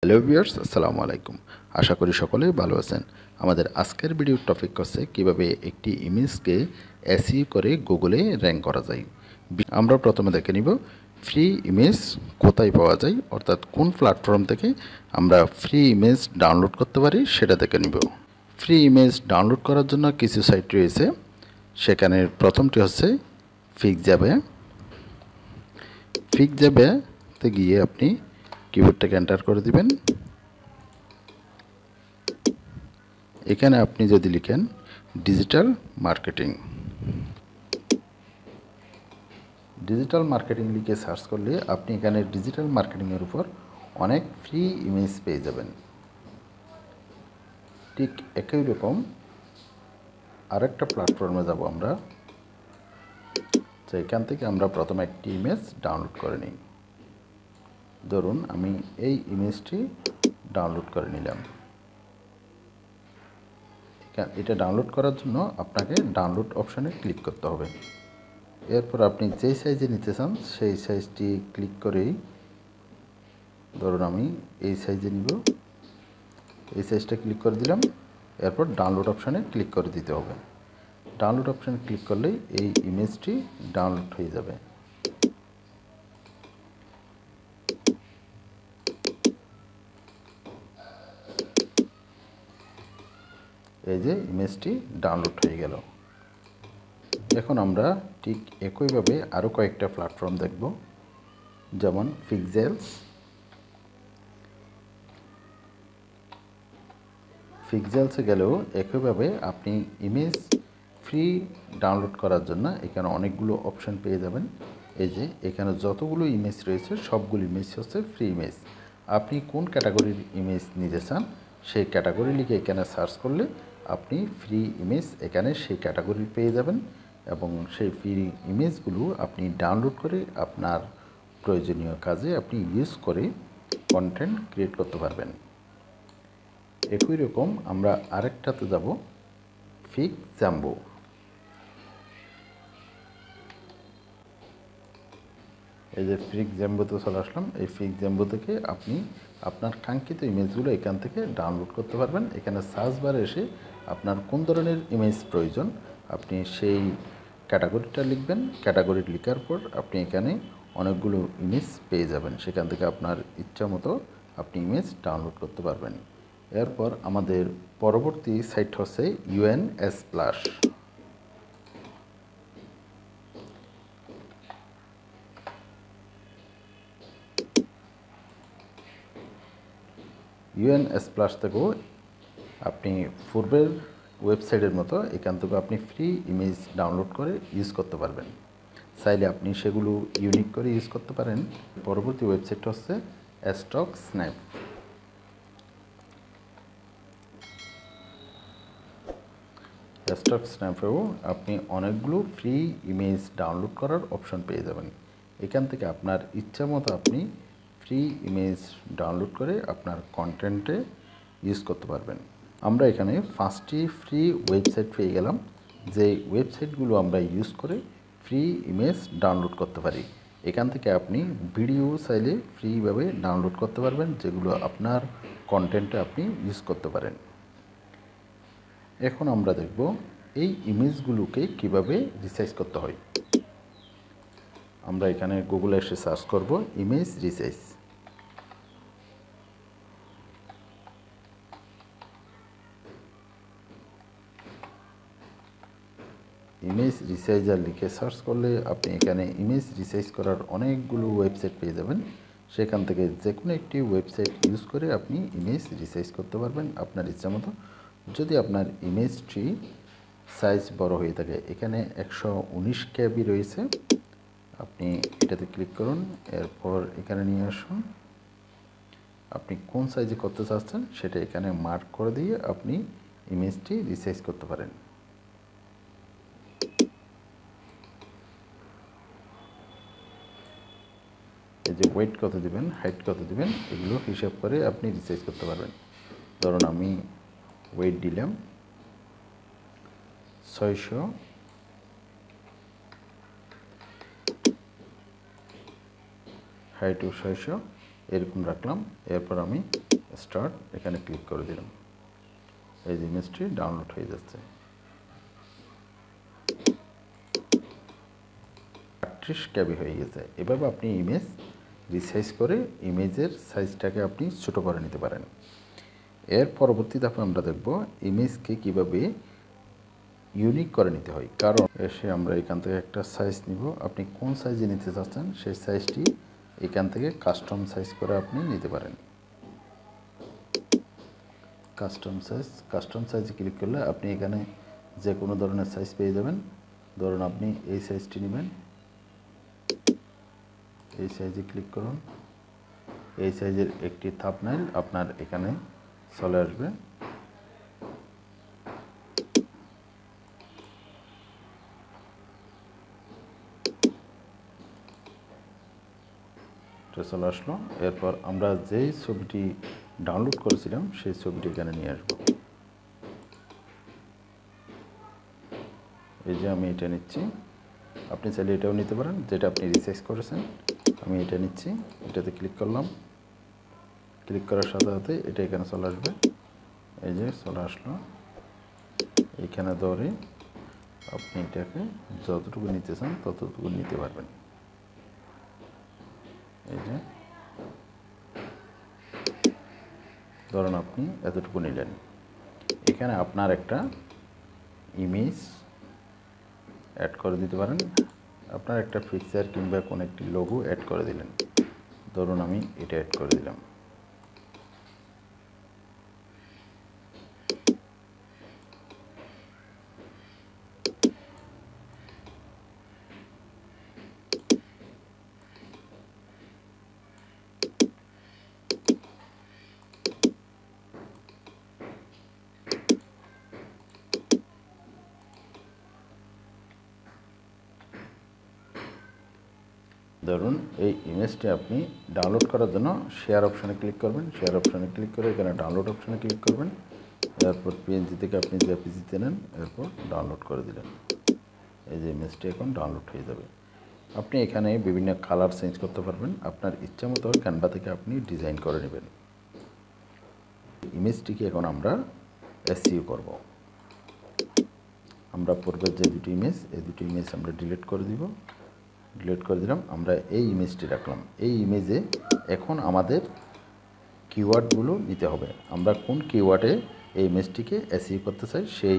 Hello viewers, আসসালামু আলাইকুম। আশা করি সকলেই ভালো আছেন। আমাদের আজকের ভিডিওর টপিক হচ্ছে কিভাবে একটি ইমেজকে এসইও করে গুগলে র্যাঙ্ক করা যায়। আমরা প্রথমে দেখে নিব ফ্রি ইমেজ কোথায় পাওয়া যায়, অর্থাৎ কোন প্ল্যাটফর্ম থেকে আমরা ফ্রি ইমেজ ডাউনলোড করতে পারি সেটা দেখে নিব। ফ্রি ইমেজ ডাউনলোড করার জন্য কিছু সাইট রয়েছে। সেখানে প্রথমটি হচ্ছে পিক্সাবে। পিক্সাবেতে গিয়ে আপনি কিবোর্ডটাকে এন্টার করে দিবেন। এখানে আপনি যদি লিখেন ডিজিটাল মার্কেটিং লিখে সার্চ করলে আপনি এখানে ডিজিটাল মার্কেটিংয়ের উপর অনেক ফ্রি ইমেজ পেয়ে যাবেন। ঠিক একই রকম আরেকটা প্ল্যাটফর্মে যাব আমরা। তো এখান থেকে আমরা প্রথমে একটি ইমেজ ডাউনলোড করে নিই। ধরুন আমি এই ইমেজটি ডাউনলোড করে নিলাম। এটা ডাউনলোড করার জন্য আপনাকে ডাউনলোড অপশানে ক্লিক করতে হবে। এরপর আপনি যেই সাইজে নিতে চান সেই সাইজটি ক্লিক করেই, ধরুন আমি এই সাইজে নিব, এই সাইজটা ক্লিক করে দিলাম। এরপর ডাউনলোড অপশানে ক্লিক করে দিতে হবে। ডাউনলোড অপশানে ক্লিক করলেই এই ইমেজটি ডাউনলোড হয়ে যাবে। এই যে ইমেজটি ডাউনলোড হয়ে গেল। এখন আমরা ঠিক একইভাবে আরও কয়েকটা প্ল্যাটফর্ম দেখব, যেমন পিক্সেলসে গেলেও একইভাবে আপনি ইমেজ ফ্রি ডাউনলোড করার জন্য এখানে অনেকগুলো অপশান পেয়ে যাবেন। এই যে এখানে যতগুলো ইমেজ রয়েছে সবগুলো ইমেজ হচ্ছে ফ্রি ইমেজ। আপনি কোন ক্যাটাগরির ইমেজ নিতে চান সেই ক্যাটাগরি লিখে এখানে সার্চ করলে আপনি ফ্রি ইমেজ এখানে সেই ক্যাটাগরি পেয়ে যাবেন এবং সেই ফ্রি ইমেজগুলো আপনি ডাউনলোড করে আপনার প্রয়োজনীয় কাজে আপনি ইউজ করে কন্টেন্ট ক্রিয়েট করতে পারবেন। একই রকম আমরা আরেকটাতে যাব, পিক্সাম্বো। এই যে পিক্সাম্বোতে চলে আসলাম। এই পিক্সাম্বো থেকে আপনি আপনার কাঙ্ক্ষিত ইমেজগুলো এখান থেকে ডাউনলোড করতে পারবেন। এখানে সার্চ বারে এসে আপনার কোন ধরনের ইমেজ প্রয়োজন আপনি সেই ক্যাটাগরিটা লিখবেন। ক্যাটাগরি লেখার পর আপনি এখানে অনেকগুলো ইমেজ পেয়ে যাবেন। সেখান থেকে আপনার ইচ্ছা মতো আপনি ইমেজ ডাউনলোড করতে পারবেন। এরপর আমাদের পরবর্তী সাইট হচ্ছে ইউএনএস প্লাস। ইউএনএস প্লাস থেকেও আপনি পূর্বের ওয়েবসাইটের মতো এখান থেকে আপনি ফ্রি ইমেজ ডাউনলোড করে ইউজ করতে পারবেন। চাইলে আপনি সেগুলো ইউনিক করে ইউজ করতে পারেন। পরবর্তী ওয়েবসাইট হচ্ছে স্টক স্ন্যাপ। স্টক স্ন্যাপেও আপনি অনেকগুলো ফ্রি ইমেজ ডাউনলোড করার অপশন পেয়ে যাবেন। এখান থেকে আপনার ইচ্ছা মতো আপনি ফ্রি ইমেজ ডাউনলোড করে আপনার কন্টেন্টে ইউজ করতে পারবেন। আমরা এখানে 5টি ফ্রি ওয়েবসাইট পেয়ে গেলাম, যে ওয়েবসাইটগুলো আমরা ইউজ করে ফ্রি ইমেজ ডাউনলোড করতে পারি। এখান থেকে আপনি ভিডিও চাইলে ফ্রিভাবে ডাউনলোড করতে পারবেন, যেগুলো আপনার কন্টেন্টে আপনি ইউজ করতে পারেন। এখন আমরা দেখব এই ইমেজগুলোকে কিভাবে রিসাইজ করতে হয়। আমরা এখানে গুগলে এসে সার্চ করব ইমেজ রিসাইজ। ইমেজ রিসাইজার লিখে সার্চ করলে আপনি এখানে ইমেজ রিসাইজ করার অনেকগুলো ওয়েবসাইট পেয়ে যাবেন। সেখান থেকে যে কোনো একটি ওয়েবসাইট ইউজ করে আপনি ইমেজ রিসাইজ করতে পারবেন আপনার ইচ্ছা মতো। যদি আপনার ইমেজটি সাইজ বড় হয়ে থাকে, এখানে 119 KB রয়েছে, আপনি এটাতে ক্লিক করুন। এরপর এখানে নিয়ে আসুন। আপনি কোন সাইজে করতে চাচ্ছেন সেটা এখানে মার্ক করে দিয়ে আপনি ইমেজটি রিসাইজ করতে পারেন। এই যে ওয়েট কত দিবেন, হাইট কত দিবেন, এগুলো হিসাব করে আপনি রিসাইজ করতে পারবেন। ধরুন আমি ওয়েট দিলাম 600, হাইটও 600, এরকম রাখলাম। এরপর আমি স্টার্ট, এখানে ক্লিক করে দিলাম। এই যে ইমেজটি ডাউনলোড হয়ে যাচ্ছে। 38 KB হয়ে গেছে। এভাবে আপনি ইমেজ রিসাইজ করে ইমেজের সাইজটাকে আপনি ছোট করে নিতে পারেন। এর পরবর্তী ধাপে আমরা দেখব ইমেজকে কিভাবে ইউনিক করে নিতে হয়। কারণ এসে আমরা এখান থেকে একটা সাইজ নিব, আপনি কোন সাইজে নিতে চাচ্ছেন সেই সাইজটি এখান থেকে কাস্টম সাইজ করে আপনি নিতে পারেন। কাস্টম সাইজে ক্লিক করলে আপনি এখানে যে কোনো ধরনের সাইজ পেয়ে যাবেন। ধরুন আপনি এই সাইজটি নেবেন, এই সাইজে ক্লিক করুন। এই সাইজের একটি থাম্বনেইল আপনার এখানে চলে আসবে। চলে আসলো। এরপর আমরা যেই ছবিটি ডাউনলোড করেছিলাম সেই ছবিটি এখানে নিয়ে আসবো। এই যে আমি এটা নিচ্ছি, আপনি চাইলে এটাও নিতে পারেন যেটা আপনি রিসাইজ করেছেন। আমি এটা নিচ্ছি, এটাতে ক্লিক করলাম। ক্লিক করার সাথে সাথে এটা এখানে চলে আসবে। এই যে চলে আসলো। এখানে ধরে আপনি এটাকে যতটুকু নিতে চান ততটুকু নিতে পারবেন। এই যে ধরুন আপনি এতটুকু নিলেন। এখানে আপনার একটা ইমেজ অ্যাড করে দিতে পারেন। আপনার একটা পিকচার কিংবা কোনো একটি লোগো অ্যাড করে দিলেন। ধরুন আমি এটা অ্যাড করে দিলাম। ধরুন এই ইমেজটি আপনি ডাউনলোড করার জন্য শেয়ার অপশানে ক্লিক করবেন। শেয়ার অপশানে ক্লিক করে এখানে ডাউনলোড অপশানে ক্লিক করবেন। এরপর পিএনজি থেকে আপনি জেপিজিতে নেন, এরপর ডাউনলোড করে দিলেন। এই যে ইমেজটি এখন ডাউনলোড হয়ে যাবে। আপনি এখানে বিভিন্ন কালার চেঞ্জ করতে পারবেন। আপনার ইচ্ছা মতো ক্যানভা থেকে আপনি ডিজাইন করে নেবেন। ইমেজটিকে এখন আমরা এসইও করব। আমরা পূর্বের যে দুটি ইমেজ, এই দুটি ইমেজ আমরা ডিলিট করে দিলাম। আমরা এই ইমেজটি রাখলাম। এই ইমেজে এখন আমাদের কিওয়ার্ডগুলো নিতে হবে। আমরা কোন কিওয়ার্ডে এই ইমেজটিকে এসইও করতে চাই সেই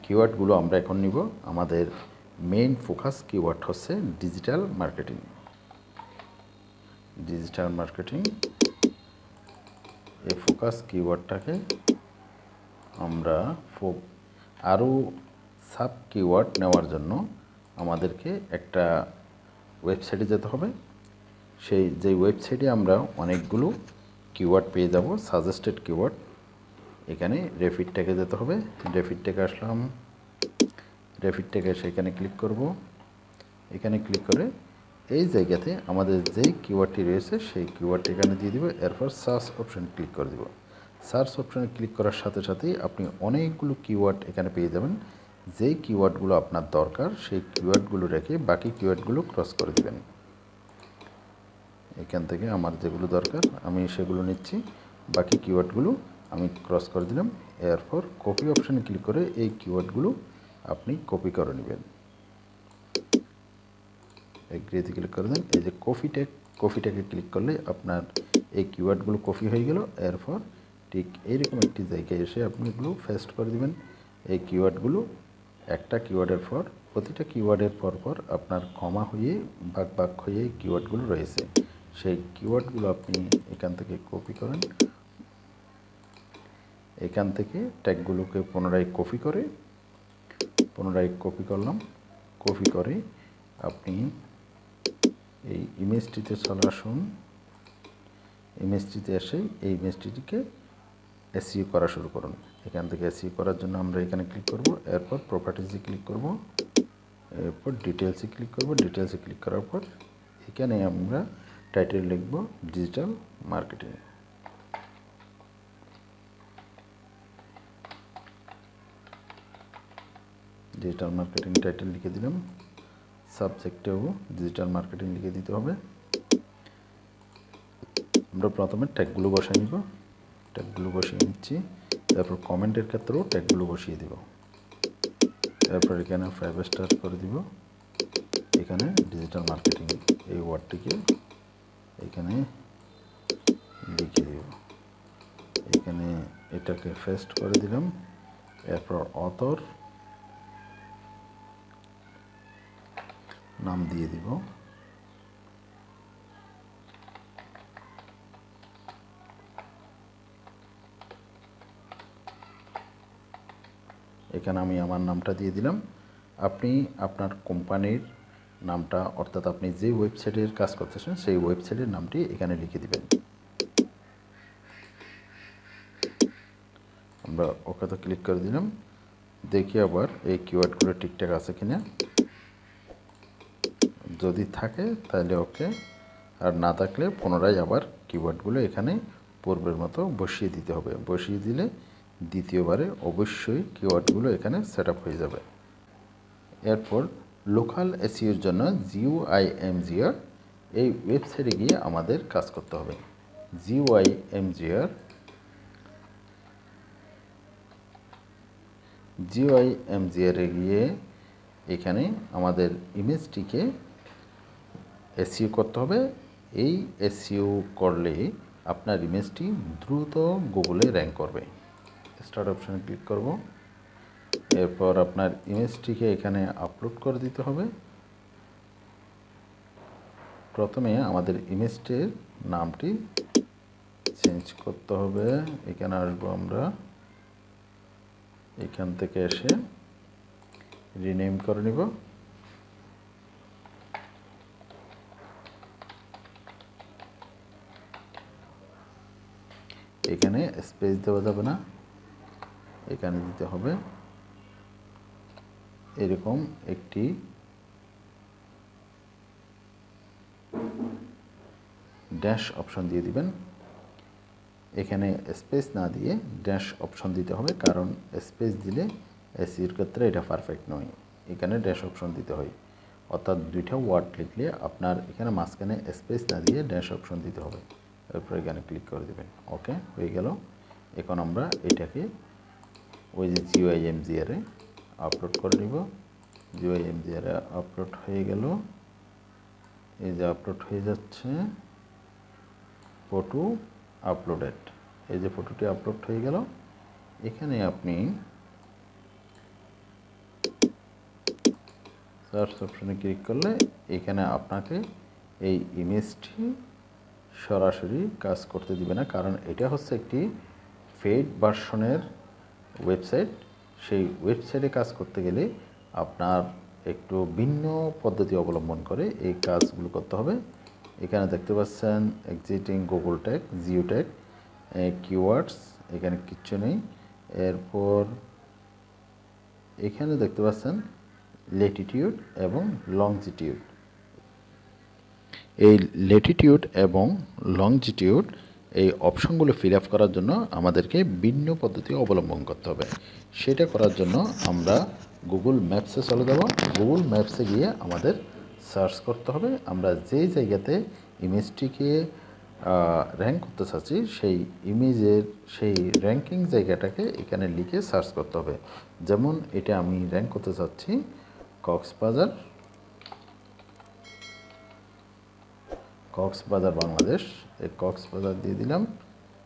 কিওয়ার্ডগুলো আমরা এখন নিব। আমাদের মেইন ফোকাস কিওয়ার্ড হচ্ছে ডিজিটাল মার্কেটিং। এই ফোকাস কিওয়ার্ডটাকে আমরা আরও সাব কিওয়ার্ড নেওয়ার জন্য আমাদেরকে একটা ওয়েবসাইটে যেতে হবে। যেই ওয়েবসাইটে আমরা অনেকগুলো কিওয়ার্ড পেয়ে যাব, সাজেস্টেড কিওয়ার্ড। এখানে রেফিট ট্যাগে যেতে হবে। রেফিট ট্যাগে আসলাম। রেফিট ট্যাগে সেখানে ক্লিক করব। এখানে ক্লিক করে এই জায়গাতে আমাদের যেই কিওয়ার্ডটি রয়েছে সেই কিওয়ার্ডটি এখানে দিয়ে দিব। এরপর সার্চ অপশানে ক্লিক করে দিব। সার্চ অপশানে ক্লিক করার সাথে সাথেই আপনি অনেকগুলো কিওয়ার্ড এখানে পেয়ে যাবেন। যেই কিওয়ার্ডগুলো আপনার দরকার সেই কিওয়ার্ডগুলো রেখে বাকি কিওয়ার্ডগুলো ক্রস করে দিবেন। এখান থেকে আমার যেগুলো দরকার আমি সেগুলো নিচ্ছি, বাকি কিওয়ার্ডগুলো আমি ক্রস করে দিলাম। এরপর কপি অপশানে ক্লিক করে এই কিওয়ার্ডগুলো আপনি কপি করে নেবেন। এগ্রিতে ক্লিক করে দেন। এই যে কপিটাকে ক্লিক করলে আপনার এই কিওয়ার্ডগুলো কপি হয়ে গেল। এরপর ঠিক এইরকম একটি জায়গায় এসে আপনি এগুলো পেস্ট করে দিবেন। এই কিওয়ার্ডগুলো একটা কিওয়ার্ডের পর প্রতিটা কিওয়ার্ডের পর আপনার কমা হয়ে ভাগ হয়ে কিওয়ার্ডগুলো রয়েছে। সেই কিওয়ার্ডগুলো আপনি এখান থেকে কপি করেন। এখান থেকে ট্যাগগুলোকে পুনরায় কপি করলাম। কপি করে আপনি এই ইমেজটিতে চলে আসুন। ইমেজটিতে এসে এই ইমেজটিকে এসইও করা শুরু করুন। এখান থেকে এসইও করার জন্য আমরা এখানে ক্লিক করব। এরপর প্রপার্টিজে ক্লিক করব। এরপর ডিটেলসে ক্লিক করব। ডিটেলসে ক্লিক করার পর এখানে আমরা টাইটেল লিখব digital marketing. Digital marketing title লিখে দিলাম। সাবজেক্টেও ডিজিটাল মার্কেটিং লিখে দিতে হবে। আমরা প্রথমে ট্যাগগুলো বসাই নিব। ট্যাগগুলো বসিয়ে নিচ্ছি। তারপর কমেন্টের ক্ষেত্রেও ট্যাগগুলো বসিয়ে দিব। তারপর এখানে 5 স্টার করে দিব। এখানে ডিজিটাল মার্কেটিং এই ওয়ার্ডটিকে এখানে লিখে দিব। এখানে এটাকে পেস্ট করে দিলাম। এরপর অথর নাম দিয়ে দিব। এখানে আমি আমার নামটা দিয়ে দিলাম। আপনি আপনার কোম্পানির নামটা, অর্থাৎ আপনি যে ওয়েবসাইটের কাজ করতেছেন সেই ওয়েবসাইটের নামটি এখানে লিখে দিবেন। আমরা ওকেতে ক্লিক করে দিলাম। দেখি আবার এই কিওয়ার্ডগুলো ঠিকঠাক আছে কিনা। যদি থাকে তাহলে ওকে, আর না থাকলে পুনরায় আবার কিওয়ার্ডগুলো এখানে পূর্বের মতো বসিয়ে দিতে হবে। বসিয়ে দিলে দ্বিতীয়বারে অবশ্যই কিওয়ার্ডগুলো এখানে সেট আপ হয়ে যাবে। এরপর লোকাল এসইওর জন্য GUIMGR এই ওয়েবসাইটে গিয়ে আমাদের কাজ করতে হবে। GUIMGR এ গিয়ে এখানে আমাদের ইমেজটিকে এসইও করতে হবে। এই এসইও করলে আপনার ইমেজটি দ্রুত গুগলে র্যাঙ্ক করবে। স্টার্ট অপশানে ক্লিক করব। এরপর আপনার ইমেজটিকে এখানে আপলোড করে দিতে হবে। প্রথমে আমাদের ইমেজটির নামটি চেঞ্জ করতে হবে। এখানে আসবো আমরা, এখান থেকে এসে রিনেম করে নিব। এখানে স্পেস দেওয়া যাবে না, এখানে দিতে হবে এরকম একটি ড্যাশ অপশন দিয়ে দিবেন। এখানে স্পেস না দিয়ে ড্যাশ অপশন দিতে হবে, কারণ স্পেস দিলে এসইওর ক্ষেত্রে এটা পারফেক্ট নয়। এখানে ড্যাশ অপশন দিতে হয়, অর্থাৎ দুইটা ওয়ার্ড লিখলে আপনার এখানে মাঝখানে স্পেস না দিয়ে ড্যাশ অপশন দিতে হবে। এরপর এখানে ক্লিক করে দেবেন। ওকে, হয়ে গেল। এখন আমরা এটাকে ওই যে GUIMGR এ আপলোড করে নিব। GUIMGR এ আপলোড হয়ে গেল। এই যে আপলোড হয়ে যাচ্ছে, ফটো আপলোডেড। এই যে ফটোটি আপলোড হয়ে গেল। এখানে আপনি সার্চ অপশনে ক্লিক করলে এখানে আপনাকে এই ইমেজটি সরাসরি কাজ করতে দিবে না, কারণ এটা হচ্ছে একটি পেইড ভার্সনের ওয়েবসাইট। সেই ওয়েবসাইটে কাজ করতে গেলে আপনার একটু ভিন্ন পদ্ধতি অবলম্বন করে এই কাজগুলো করতে হবে। এখানে দেখতে পাচ্ছেন exciting Google tag, geo tag, keywords, এখানে কিচ্ছু নেই। এরপর এখানে দেখতে পাচ্ছেন ল্যাটিটিউড এবং লংজিটিউড। এই ল্যাটিটিউড এবং লংজিটিউড এই অপশনগুলো ফিল আপ করার জন্য আমাদেরকে ভিন্ন পদ্ধতি অবলম্বন করতে হবে। সেটা করার জন্য আমরা গুগল ম্যাপসে চলে যাব। গুগল ম্যাপসে গিয়ে আমাদের সার্চ করতে হবে আমরা যেই জায়গাতে ইমেজটিকে র্যাঙ্ক করতে চাচ্ছি সেই ইমেজের সেই র্যাঙ্কিং জায়গাটাকে এখানে লিখে সার্চ করতে হবে। যেমন এটা আমি র্যাঙ্ক করতে চাচ্ছি কক্সবাজার বাংলাদেশ। এই কক্সবাজার দিয়ে দিলাম।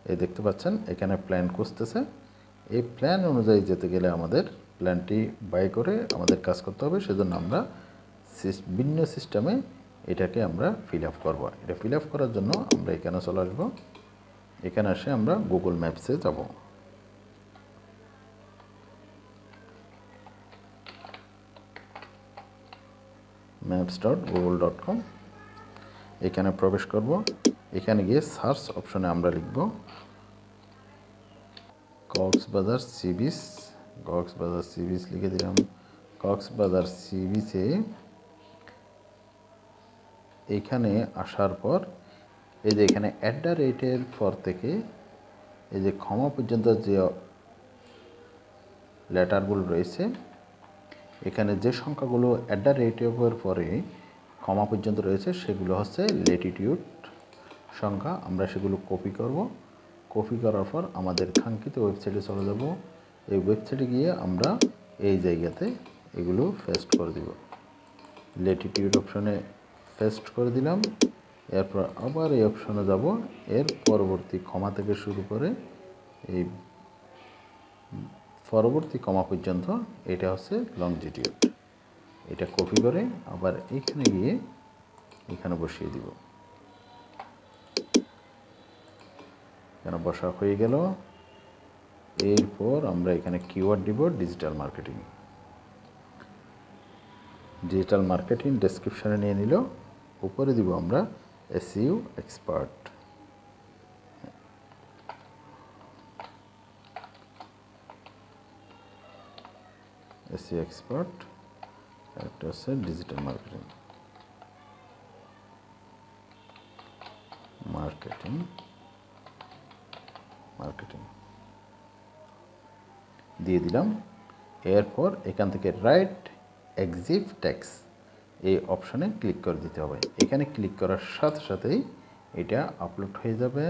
এই দেখতে পাচ্ছেন এখানে প্ল্যান খুঁজতেছে। এই প্ল্যান অনুযায়ী যেতে গেলে আমাদের প্ল্যানটি বাই করে আমাদের কাজ করতে হবে। সেজন্য আমরা ভিন্ন সিস্টেমে এটাকে আমরা ফিল আপ করবো। এটা ফিল আপ করার জন্য আমরা এখানে চলে আসবো। এখানে এসে আমরা গুগল ম্যাপসে যাব। maps.google.com এখানে প্রবেশ করব। এখানে গিয়ে সার্চ অপশনে আমরা লিখব Cox's Bazar sea beach. Cox's Bazar sea beach লিখে দিলাম। কক্সবাজার সি বিচে এখানে আসার পর এই যে এখানে @ পর থেকে এই যে ক্ষমা পর্যন্ত যে লেটারগুলো রয়েছে, এখানে যে সংখ্যাগুলো @ পরে কমা পর্যন্ত রয়েছে সেগুলো হচ্ছে ল্যাটিটিউড সংখ্যা। আমরা সেগুলো কপি করব। কপি করার পর আমাদের কাঙ্ক্ষিত ওয়েবসাইটে চলে যাব। এই ওয়েবসাইটে গিয়ে আমরা এই জায়গাতে এগুলো পেস্ট করে দিব। ল্যাটিটিউড অপশনে পেস্ট করে দিলাম। এরপর আবার এই অপশনে যাব। এর পরবর্তী কমা থেকে শুরু করে এই পরবর্তী কমা পর্যন্ত এটা হচ্ছে লংজিটিউড। এটা কপি করে আবার এখানে গিয়ে এখানে বসিয়ে দিব। এখানে বসা হয়ে গেল। এরপর আমরা এখানে কিওয়ার্ড দিব ডিজিটাল মার্কেটিং। ডিজিটাল মার্কেটিং ডেসক্রিপশনে নিয়ে নিল। উপরে দিব আমরা এসইও এক্সপার্ট। এসইও এক্সপার্ট একটা হচ্ছে ডিজিটাল মার্কেটিং। মার্কেটিং দিয়ে দিলাম। এরপর এখান থেকে রাইট এক্সিভ টেক্সট এই অপশনে ক্লিক করে দিতে হবে। এখানে ক্লিক করার সাথে সাথেই এটা আপলোড হয়ে যাবে।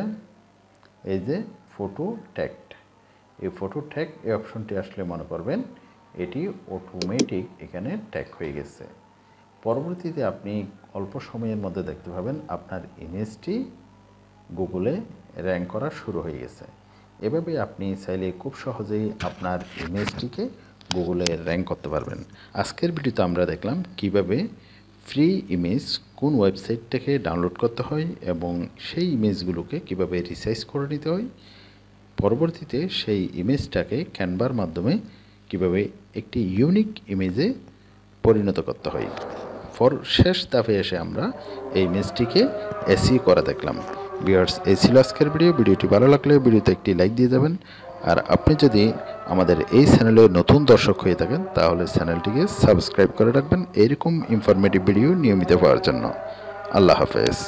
এই যে ফটো ট্যাগ, এই ফটো ট্যাগ এই অপশনটি আসলে মনে করবেন এটি অটোমেটিক এখানে ট্যাগ হয়ে গেছে। পরবর্তীতে আপনি অল্প সময়ের মধ্যে দেখতে পাবেন আপনার ইমেজটি গুগলে র্যাঙ্ক করা শুরু হয়ে গেছে। এভাবে আপনি চাইলে খুব সহজেই আপনার ইমেজটিকে গুগলে র্যাঙ্ক করতে পারবেন। আজকের ভিডিওতে আমরা দেখলাম কিভাবে ফ্রি ইমেজ কোন ওয়েবসাইট থেকে ডাউনলোড করতে হয় এবং সেই ইমেজগুলোকে কিভাবে রিসাইজ করে নিতে হয়। পরবর্তীতে সেই ইমেজটাকে ক্যানভার মাধ্যমে কিভাবে একটি ইউনিক ইমেজে পরিণত করতে হয়। শেষ ধাপে এসে আমরা এই ইমেজটিকে এসইও করা দেখলাম। ভিউয়ার্স, এই ছিল আজকের ভিডিওটি ভালো লাগলে ভিডিওতে একটি লাইক দিয়ে যাবেন। আর আপনি যদি আমাদের এই চ্যানেলে নতুন দর্শক হয়ে থাকেন তাহলে চ্যানেলটিকে সাবস্ক্রাইব করে রাখবেন এইরকম ইনফরমেটিভ ভিডিও নিয়মিত পাওয়ার জন্য। আল্লাহ হাফেজ।